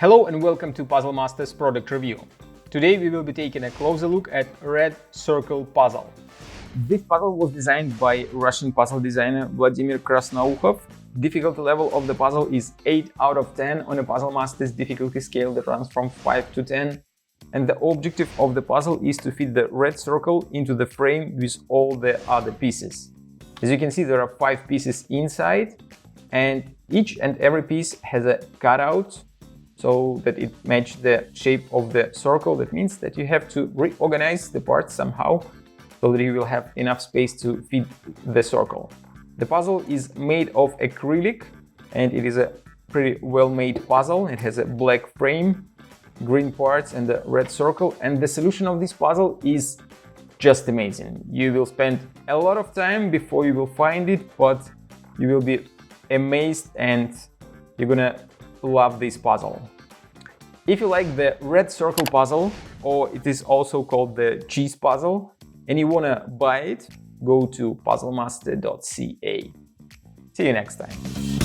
Hello and welcome to Puzzle Masters product review. Today we will be taking a closer look at Red Circle puzzle. This puzzle was designed by Russian puzzle designer Vladimir Krasnoukhov. Difficulty level of the puzzle is 8 out of 10 on a Puzzle Masters difficulty scale that runs from 5 to 10. And the objective of the puzzle is to fit the red circle into the frame with all the other pieces. As you can see, there are 5 pieces inside, and each and every piece has a cutout so that it matches the shape of the circle. That means that you have to reorganize the parts somehow so that you will have enough space to fit the circle. The puzzle is made of acrylic and it is a pretty well-made puzzle. It has a black frame, green parts and the red circle, and the solution of this puzzle is just amazing. You will spend a lot of time before you will find it, but you will be amazed and you're gonna love this puzzle. If you like the red circle puzzle, or it is also called the cheese puzzle, and you wanna buy it, go to puzzlemaster.ca. See you next time.